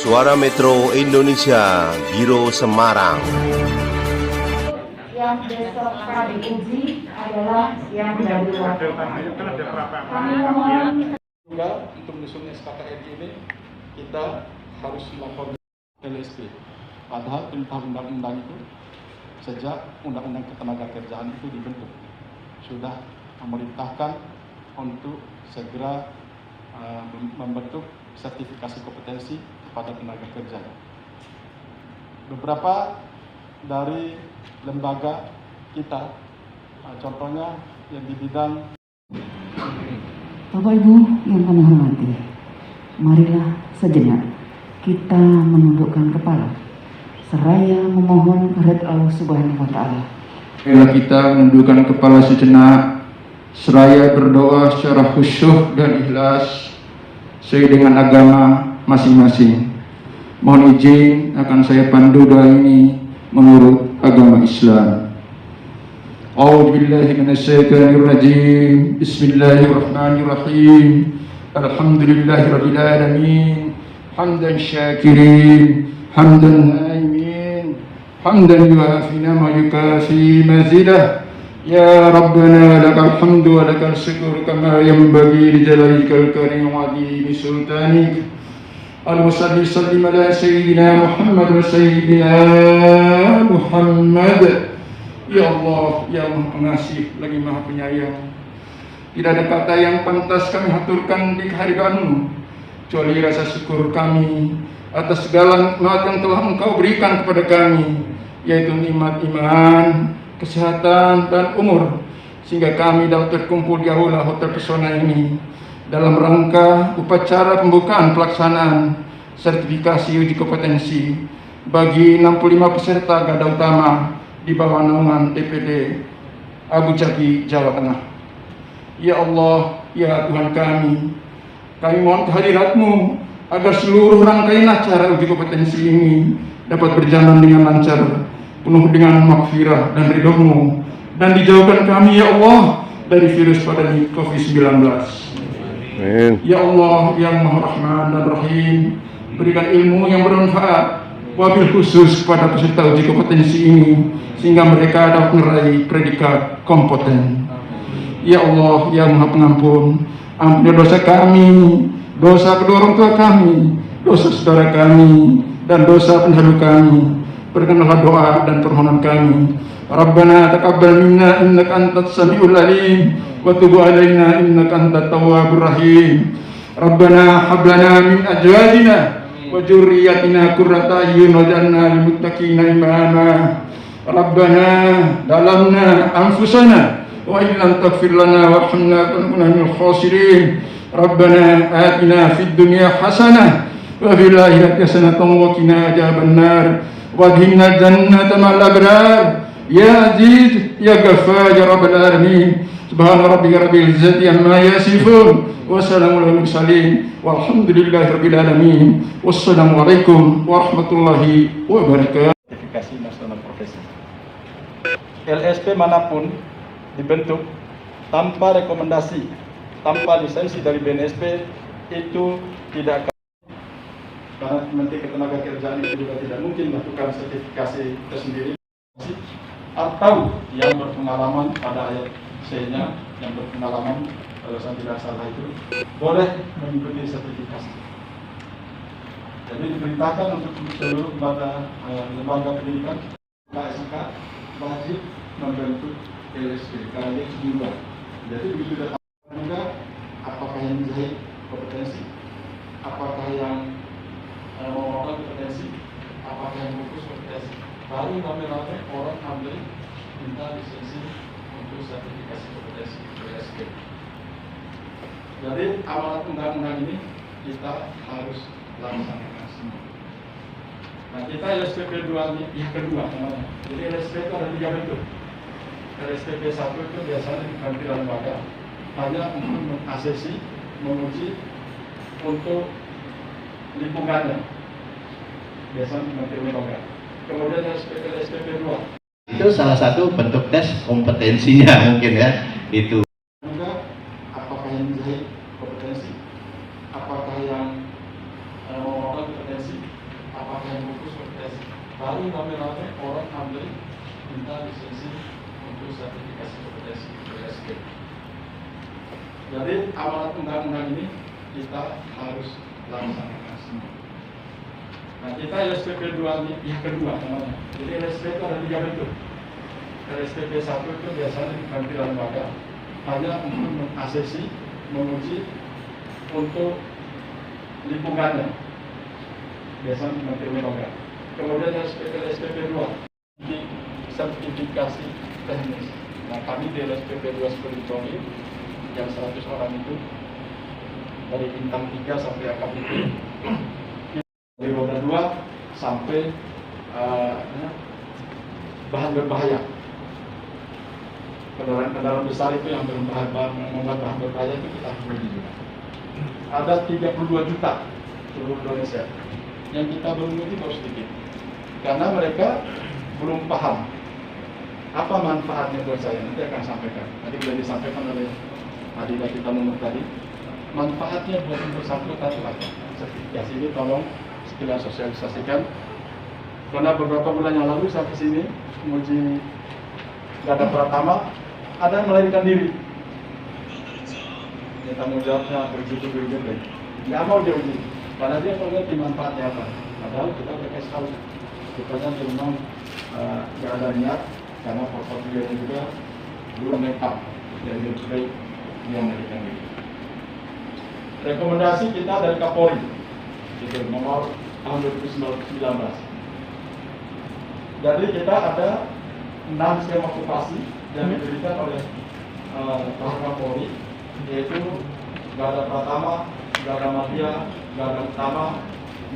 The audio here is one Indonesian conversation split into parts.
Suara Metro Indonesia, Biro Semarang. Yang besok kami uji adalah yang dari luar. Kami mohon juga untuk menyusun SKKRI ini kita harus melakukan LSP. Padahal perintah undang-undang itu sejak undang-undang ketenagakerjaan itu dibentuk sudah memerintahkan untuk segera membentuk sertifikasi kompetensi kepada tenaga kerja. Beberapa dari lembaga kita, contohnya yang di bidang Bapak Ibu yang kami hormati, marilah sejenak kita menundukkan kepala seraya memohon kehadirat Allah Subhanahu wa taala. Marilah kita menundukkan kepala sejenak seraya berdoa secara khusyuk dan ikhlas sesuai dengan agama masing-masing. Mohon izin akan saya pandu doa ini menurut agama Islam. A'udzu billahi minasyaitonir rajim. Bismillahirrahmanirrahim. Alhamdulillahirabbil alamin. Hamdan syakirin, hamdan naimin, hamdan yuafi ma yukafi mazidah. Ya Rabbana lakal hamdu wa lakal syukur kama yanbaghi li jalalika al-karim wa 'azimi sultanik. Al-musalli sallim ala sayyidina Muhammad wa sayyidina Muhammad. Ya Allah, ya Maha Pengasih lagi Maha Penyayang, tidak ada kata yang pantas kami haturkan di kehadiran-Mu kecuali rasa syukur kami atas segala nikmat yang telah Engkau berikan kepada kami, yaitu nikmat iman, kesehatan, dan umur, sehingga kami dapat terkumpul di aula Hotel Pesona ini dalam rangka upacara pembukaan pelaksanaan sertifikasi uji kompetensi bagi 65 peserta garda utama di bawah naungan DPD Abu Jaki, Jawa Tengah. Ya Allah, ya Tuhan kami mohon kehadirat-Mu agar seluruh rangkaian acara uji kompetensi ini dapat berjalan dengan lancar, penuh dengan maghfirah dan ridho-Mu, dan dijauhkan kami ya Allah dari virus pandemi COVID-19. Amin. Ya Allah yang Maha Rahman dan Rahim, berikan ilmu yang bermanfaat wabil khusus kepada peserta uji kompetensi ini sehingga mereka dapat meraih predikat kompeten. Ya Allah yang Maha Pengampun, ampuni dosa kami, dosa kedua orang tua kami, dosa saudara kami, dan dosa pendahulu kami. Berkenanlah doa dan permohonan kami. Rabbana taqabbal minna innaka antas samiul alim wa tub alaina innaka antat tawwabur rahim. Rabbana hab lana min azwajina wa dzurriyyatina qurrata a'yun waj'alna lil muttaqina imama. Rabbana dalamna anfusana wa in lam taghfir lana warhamna lanakunanna minal khasirin. Rabbana atina fid dunya hasanah wa fil akhirati hasanatan wa qina adzabannar. Wadhina jannata ma'al abrar. Ya Aziz, Ya Ghaffar, Ya Rabbal Alamin. Subhana rabbika rabbil izzati amma yasifun. Wassalamu ala mursalin. Walhamdulillahi rabbil alamin. Wassalamualaikum warahmatullahi wabarakatuh. sertifikasi nasional profesi. LSP manapun dibentuk tanpa rekomendasi, tanpa lisensi dari BNSP itu tidak akan. Karena Menteri Ketenagakerjaan itu juga tidak mungkin melakukan sertifikasi tersendiri, atau yang berpengalaman pada ayat C-nya, yang berpengalaman kalau saya tidak salah itu boleh mengikuti sertifikasi. Jadi diperintahkan untuk seluruh lembaga pendidikan KSK wajib membentuk LSP karena dia juga. Jadi begitu datang juga, apakah yang menjahit kompetensi, apakah yang memotong kompetensi, apakah yang mengukus kompetensi, baru rame-rame orang ambil minta lisensi untuk sertifikasi kompetensi LSP. Jadi amanat undang-undang ini kita harus laksanakan semua. Nah, kita LSPP 2 yang kedua namanya. Jadi LSPP itu ada 3 bentuk. LSPP 1 itu biasanya di Kementerian Lembaga, hanya untuk mengasesi, menguji untuk lingkungannya, biasanya di Kementerian Lembaga. Kemudian LSPP 2 itu salah satu bentuk tes kompetensinya mungkin ya, itu. juga apakah yang menjahit kompetensi, apakah yang memotong kompetensi, apakah yang bagus kompetensi. Baru rame-rame orang ambil minta lisensi untuk sertifikasi kompetensi LSP. Jadi amanat undang-undang ini kita harus laksanakan semua. Nah, kita LSPP 2 yang kedua namanya. Jadi LSPP itu ada 3 bentuk. LSPP 1 itu biasanya di Kementerian Lembaga, hanya untuk mengasesi, menguji untuk lingkungannya, biasanya di Kementerian Lembaga. Kemudian LSPP 2 di sertifikasi teknis. Nah, kami di LSPP 2 seperti contoh yang 100 orang itu dari bintang 3 sampai AKBP, dari roda 2 sampai bahan berbahaya. Kendaraan besar itu yang membuat bahan berbahaya itu kita beli juga. Ada 32 juta seluruh Indonesia. Yang kita belum uji baru sedikit. Karena mereka belum paham apa manfaatnya buat saya. Nanti akan sampaikan. Tadi sudah disampaikan oleh Adila kita nomor tadi. Manfaatnya buat yang bersangkutan apa? Sertifikasi ini tolong sekilas sosialisasikan. Karena beberapa bulan yang lalu saya kesini menguji Garda Pratama, ada yang melarikan diri. Ini tanggung jawabnya begitu. Nggak mau dia uji, karena dia tahu ngerti manfaatnya apa. Padahal kita udah kasih tahu, kita kan memang nggak ada niat, karena portfolio juga belum lengkap. Jadi lebih baik dia melarikan diri. Rekomendasi kita dari Kapolri, itu nomor tahun 2019. Jadi kita ada 6 skema okupasi yang diberikan oleh Pak Kapolri, yaitu Garda Pratama, Garda Madya, Garda Utama,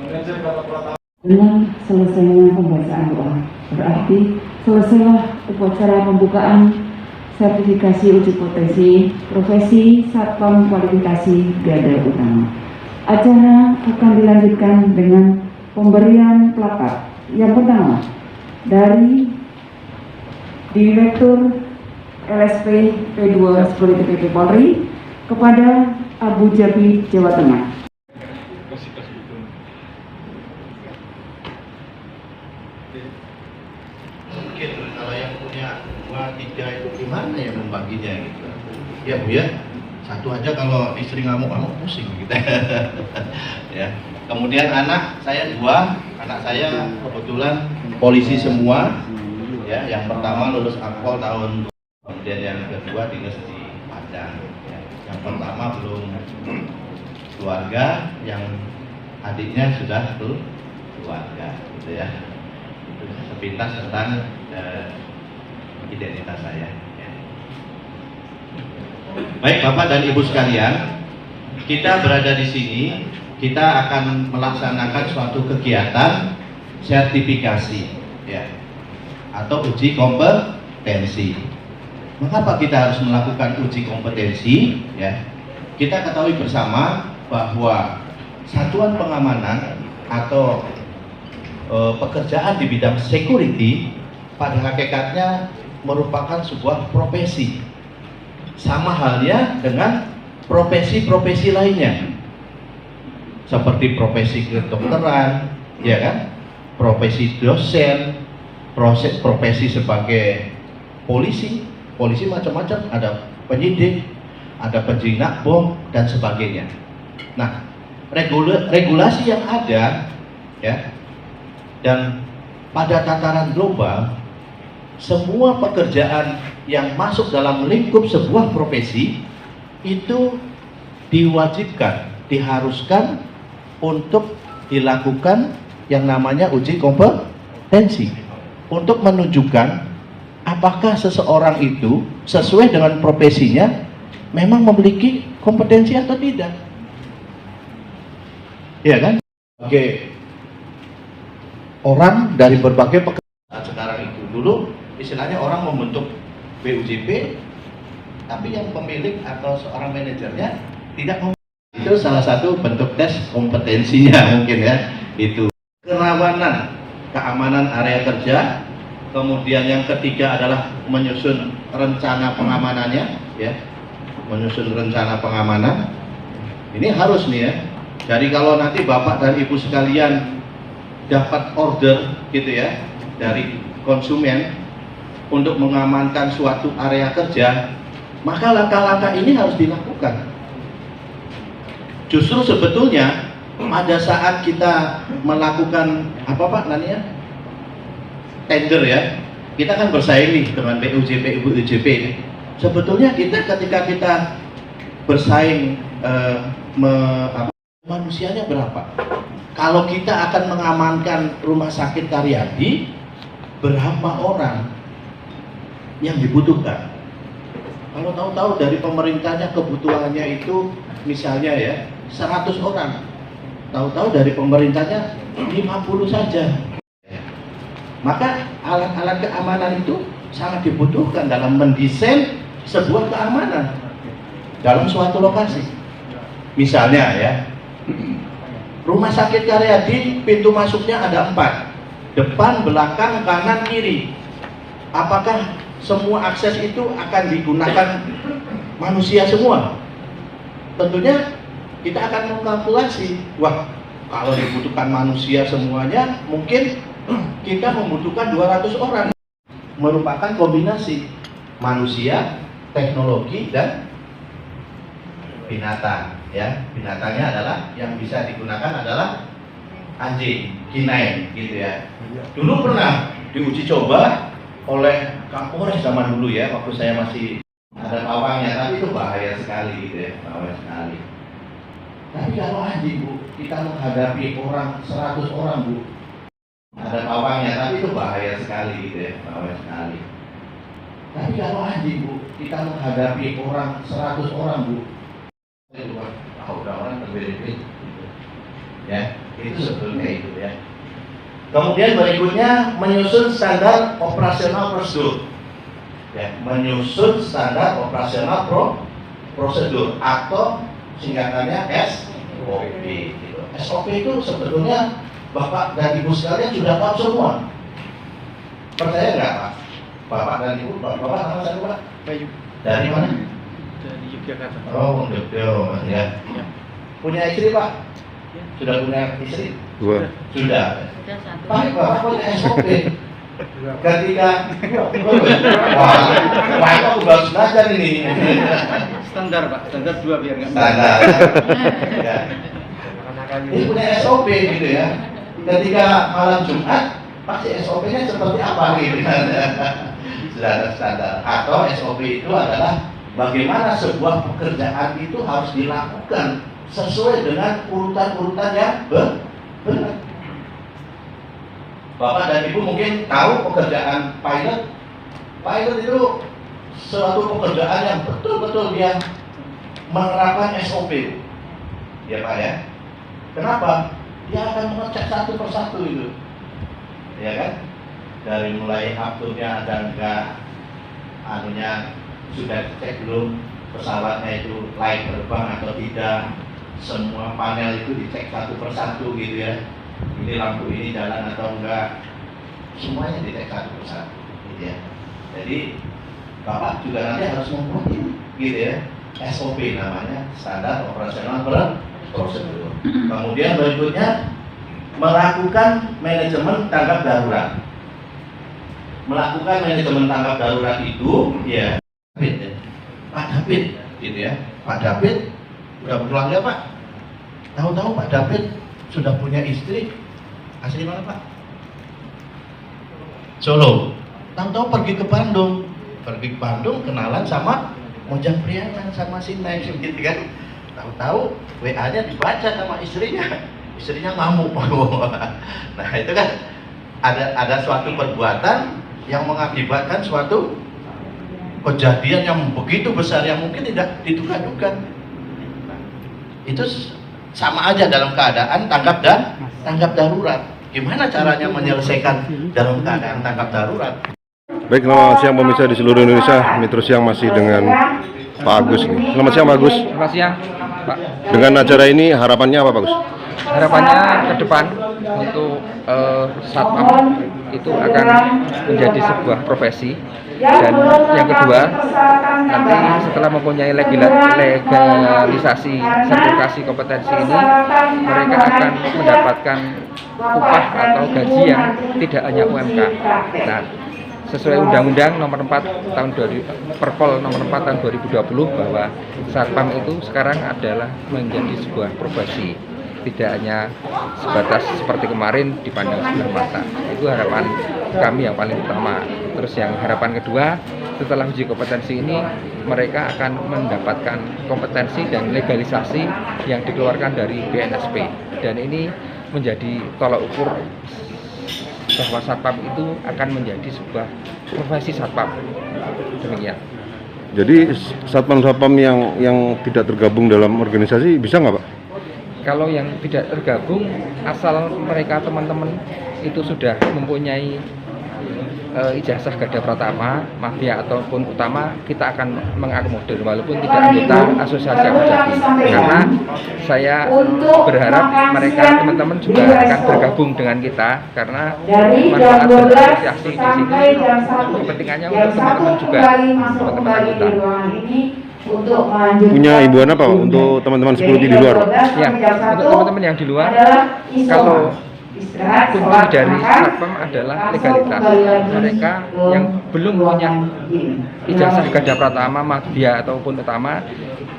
manajer Garda Pratama. Dengan selesainya pembacaan doa, berarti selesailah upacara pembukaan sertifikasi uji potensi profesi Satpam Kualifikasi Garda Utama. Acara akan dilanjutkan dengan pemberian plakat. Yang pertama dari Direktur LSP P2 Seperti PP Polri kepada Abu Jabi, Jawa Tengah. Mungkin kalau yang punya 2, 3 itu gimana ya membaginya gitu. Ya Bu ya, satu aja kalau istri ngamuk-ngamuk pusing gitu. Ya. Kemudian anak saya 2, anak saya kebetulan polisi semua. Ya, yang pertama lulus Akpol tahun, kemudian yang kedua dinas di Padang. Ya. Yang pertama belum keluarga, yang adiknya sudah keluarga, gitu ya. Itu sepintas tentang identitas saya. Ya. Baik Bapak dan Ibu sekalian, kita berada di sini, kita akan melaksanakan suatu kegiatan sertifikasi, ya, atau uji kompetensi. Mengapa kita harus melakukan uji kompetensi? Ya, kita ketahui bersama bahwa satuan pengamanan atau pekerjaan di bidang security pada hakikatnya merupakan sebuah profesi. Sama halnya dengan profesi-profesi lainnya, seperti profesi kedokteran, ya kan, profesi dosen, profesi sebagai polisi macam-macam, ada penyidik, ada penjinak bom dan sebagainya. Nah, regulasi yang ada, ya, dan pada tataran global, semua pekerjaan yang masuk dalam lingkup sebuah profesi itu diwajibkan, diharuskan untuk dilakukan yang namanya uji kompetensi untuk menunjukkan apakah seseorang itu sesuai dengan profesinya memang memiliki kompetensi atau tidak. Ya kan? Oke. Orang dari berbagai pekerjaan sekarang itu, dulu istilahnya orang membentuk BUJP, tapi yang pemilik atau seorang manajernya tidak itu salah satu bentuk tes kompetensinya mungkin ya. Itu kerawanan keamanan area kerja. Kemudian yang ketiga adalah menyusun rencana pengamanannya, ya, menyusun rencana pengamanan. Ini harus nih ya, Jadi kalau nanti Bapak dan Ibu sekalian dapat order gitu ya dari konsumen untuk mengamankan suatu area kerja, maka langkah-langkah ini harus dilakukan. Justru sebetulnya pada saat kita melakukan apa Pak namanya tender ya, kita kan bersaing nih dengan PUJP, UJP ini. Sebetulnya kita ketika kita bersaing manusianya berapa? Kalau kita akan mengamankan rumah sakit Karyadi, berapa orang yang dibutuhkan? Kalau tahu-tahu dari pemerintahnya kebutuhannya itu misalnya ya 100 orang, tahu-tahu dari pemerintahnya 50 saja. Maka alat-alat keamanan itu sangat dibutuhkan dalam mendesain sebuah keamanan dalam suatu lokasi. Misalnya ya, rumah sakit Karyadi pintu masuknya ada 4, depan, belakang, kanan, kiri. Apakah semua akses itu akan digunakan manusia semua? Tentunya kita akan mengkalkulasi, wah kalau dibutuhkan manusia semuanya, mungkin kita membutuhkan 200 orang. Merupakan kombinasi manusia, teknologi, dan binatang. Ya, binatangnya adalah yang bisa digunakan adalah anjing, K9 gitu ya. Dulu pernah diuji coba oleh Kapolres zaman dulu ya, waktu saya masih ada pawangnya, tapi itu bahaya sekali gitu ya, bahaya sekali. Tapi kalau anjing Bu, kita menghadapi orang 100 orang Bu, ada pawangnya, tapi itu bahaya sekali gitu ya, bahaya sekali. Tapi kalau anjing Bu, kita menghadapi orang 100 orang Bu, udah orang terbeda-beda gitu. Ya, itu sebetulnya itu ya. Kemudian berikutnya menyusun standar operasional prosedur. Ya, menyusun standar operasional prosedur atau singkatannya SOP gitu. SOP itu sebetulnya Bapak dan Ibu sekalian sudah tahu semua. Percaya nggak Pak? Bapak dan Ibu, Bapak nama saya Pak? Bayu. Dari mana? Dari Yogyakarta. Oh, Yogyakarta ya. Punya istri Pak? Sudah punya istri? Sudah. Pak, Bapak punya SOP. Ketika wah itu aku baru belajar ini. Standar Pak, standar 2 biar nggak Standar. Ya. Ini punya SOP gitu ya. Ketika malam Jumat, pasti SOP-nya seperti apa gitu. Sudah ada standar. Atau SOP itu adalah bagaimana sebuah pekerjaan itu harus dilakukan sesuai dengan urutan-urutan yang benar. Bapak dan Ibu mungkin tahu pekerjaan pilot. Pilot itu suatu pekerjaan yang betul-betul dia menerapkan SOP. Ya Pak ya. Kenapa? Dia akan mengecek satu persatu itu. Ya kan? Dari mulai afturnya ada enggak, anunya sudah dicek belum, pesawatnya itu layak terbang atau tidak. Semua panel itu dicek satu persatu gitu ya. Ini lampu ini jalan atau enggak, semuanya dicek satu persatu gitu ya. Jadi Bapak juga nanti harus membuat ini gitu ya, SOP namanya, standar operasional prosedur. Kemudian berikutnya melakukan manajemen tanggap darurat. Melakukan manajemen tanggap darurat itu ya Pak David gitu ya. Pak David udah berkeluarga Pak. Tahu-tahu Pak David sudah punya istri, asli mana Pak? Solo. Tahu-tahu pergi ke Bandung, kenalan sama Mojang Priana sama Sinai gitu kan. Tahu-tahu WA-nya dibaca sama istrinya ngamuk. Nah itu kan ada suatu perbuatan yang mengakibatkan suatu kejadian yang begitu besar yang mungkin tidak diduga-duga. Nah, itu sama aja dalam keadaan tanggap darurat. Gimana caranya menyelesaikan dalam keadaan tanggap darurat? Baik, selamat siang pemirsa di seluruh Indonesia. Metro Siang masih dengan Pak Agus nih. Selamat siang Pak Agus. Selamat siang Pak. Dengan acara ini harapannya apa Pak Agus? Harapannya ke depan untuk satpam itu akan menjadi sebuah profesi Dan yang kedua, nanti setelah mempunyai legalisasi sertifikasi kompetensi ini, mereka akan mendapatkan upah atau gaji yang tidak hanya UMK. Nah, sesuai Undang-Undang Nomor 4 tahun Perpol Nomor 4 tahun 2020 bahwa satpam itu sekarang adalah menjadi sebuah profesi, tidak hanya sebatas seperti kemarin dipandang sebelah mata. Itu harapan kami yang paling utama. Terus yang harapan kedua, setelah uji kompetensi ini mereka akan mendapatkan kompetensi dan legalisasi yang dikeluarkan dari BNSP, dan ini menjadi tolak ukur bahwa satpam itu akan menjadi sebuah profesi satpam. Demikian. Jadi satpam-satpam yang tidak tergabung dalam organisasi bisa nggak Pak? Kalau yang tidak tergabung, asal mereka teman-teman itu sudah mempunyai ijazah garda pratama, mafia ataupun utama, kita akan mengakomodir walaupun tidak anggota asosiasi Abu Dhabi. Karena saya berharap mereka teman-teman juga akan bergabung dengan kita, karena manfaat berasosiasi di sini kepentingannya untuk teman-teman juga, teman-teman anggota. Punya himbauan apa Pak untuk teman-teman security di luar Pak? Ya, untuk teman-teman yang di luar, kalau kunci dari satpam adalah legalitas. Mereka yang belum punya ijazah garda pratama, mafia ataupun utama,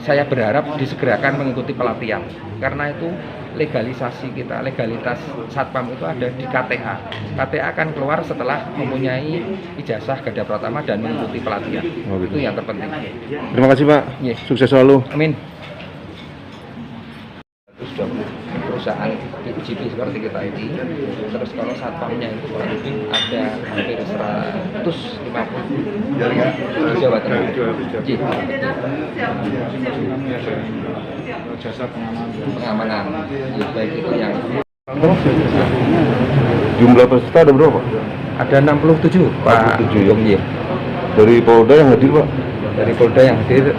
saya berharap disegerakan mengikuti pelatihan. Karena itu legalisasi kita, legalitas satpam itu ada di KTA. KTA akan keluar setelah mempunyai ijazah garda pratama dan mengikuti pelatihan. Oh, gitu. Itu yang terpenting. Terima kasih Pak. Yeah. Sukses selalu. Amin. 120 perusahaan di UGP seperti kita ini, terus kalau satpamnya itu kurang lebih ada hampir 150 di Jawa Tengah. Jasa Pengamanan, ya, baik itu yang Jumlah peserta ada berapa Pak? ada 67 Pak. 67 ya. Iya. Dari Polda yang hadir Pak? Dari Polda yang hadir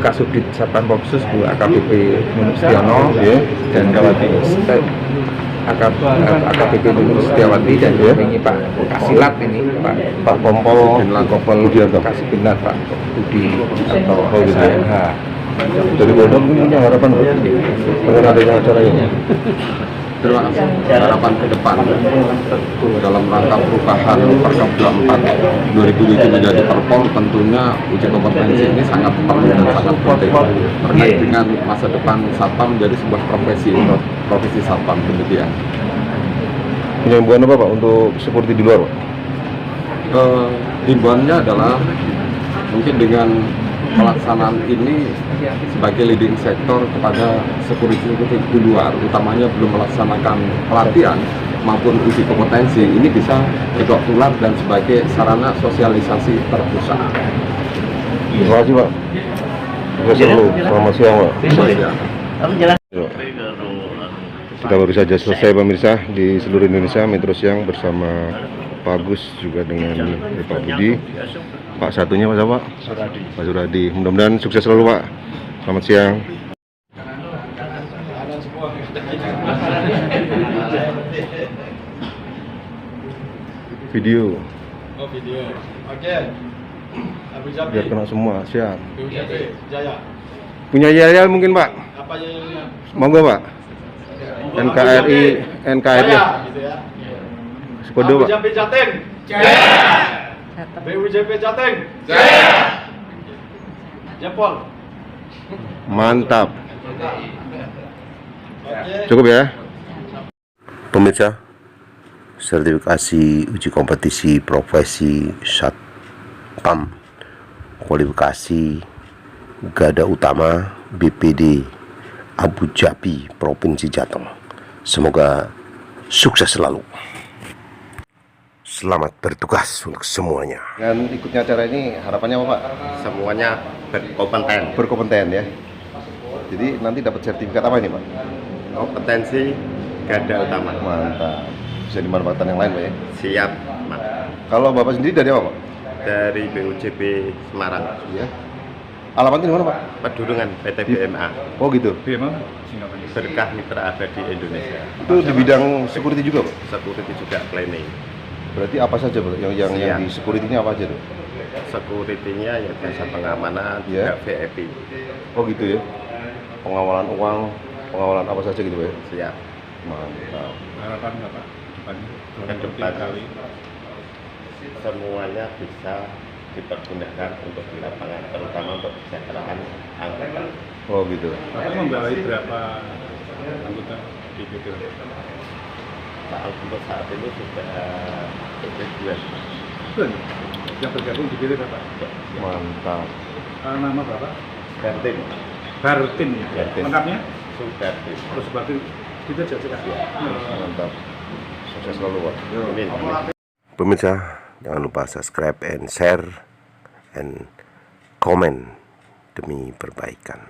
Kasubdit Satpam Popsus Bu AKBP Nunuk Stiono dan AKBP Nunuk Setiawati dan ini Pak Kasilat ini Pak Kompol dan Kompol Kasibinat Pak Budi atau SH. Dari Polda punya harapan dengan adanya acara ini? Terima kasih. Harapan ke depan dalam rangka perubahan Perkap 24 2007 menjadi Perpol, tentunya uji kompetensi ini sangat perlu dan sangat penting terkait dengan masa depan satpam menjadi sebuah profesi satpam. Demikian. Punya himbauan apa Pak untuk security di luar Pak? Himbauannya adalah mungkin dengan pelaksanaan ini sebagai leading sektor kepada security di luar, utamanya belum melaksanakan pelatihan maupun uji kompetensi, ini bisa kedok tular dan sebagai sarana sosialisasi terpusat. Terima kasih Pak. Sukses selalu. Selamat siang Pak. Kita baru saja selesai pemirsa di seluruh Indonesia Metro Siang bersama Pak Agus juga dengan Pak Budi. Pak satunya Pak siapa? Pak Suradi. Mudah-mudahan sukses selalu Pak. Selamat siang. Video. Oh, video. Oke. Abu Dhabi. Biar kena semua. Siap. Jaya. Punya yel mungkin Pak? Apa yang Monggo Pak. NKRI Jaya, gitu ya. Sekodo Pak. Abu Dhabi Jatim. Jaya. BUJP Jateng. Jaya. Jempol. Mantap. Cukup ya. Pemirsa, sertifikasi uji kompetisi profesi satpam kualifikasi garda utama BPD Abu Dhabi Provinsi Jateng. Semoga sukses selalu. Selamat bertugas untuk semuanya. Dan ikutnya acara ini harapannya apa Pak? Semuanya berkompeten. Berkompeten ya. Jadi nanti dapat sertifikat apa ini Pak? Kompetensi garda utama. Mantap. Bisa dimanfaatkan yang lain Pak ya? Siap, Mas. Kalau Bapak sendiri dari apa Pak? Dari BUJP Semarang. Ya. Alamatnya di mana Pak? Pedurungan PT BMA. Oh gitu. Berkah Mitra Abadi Indonesia. Itu di bidang security juga Pak? Security juga planning. Berarti apa saja Bro? Yang di security-nya apa aja tuh? Security-nya ya biasa pengamanan, Ya. juga VIP. Oh gitu ya. Pengawalan uang, pengawalan apa saja gitu ya. Siap. Mantap. Harapan Bapak Ke depan semuanya bisa dipergunakan untuk di lapangan, terutama untuk kesejahteraan anggota. Oh gitu. Bapak membawahi berapa anggota di BPD? Untuk saat ini sudah 2. Yang bergabung di BPD Bapak? Mantap. Nama Bapak? Bertin, Bartin ya? Bartin. Lengkapnya? Sudartin. Terus Bartin kita jadi Mantap. Sukses selalu Pak. Amin. Pemirsa, jangan lupa subscribe and share and comment demi perbaikan.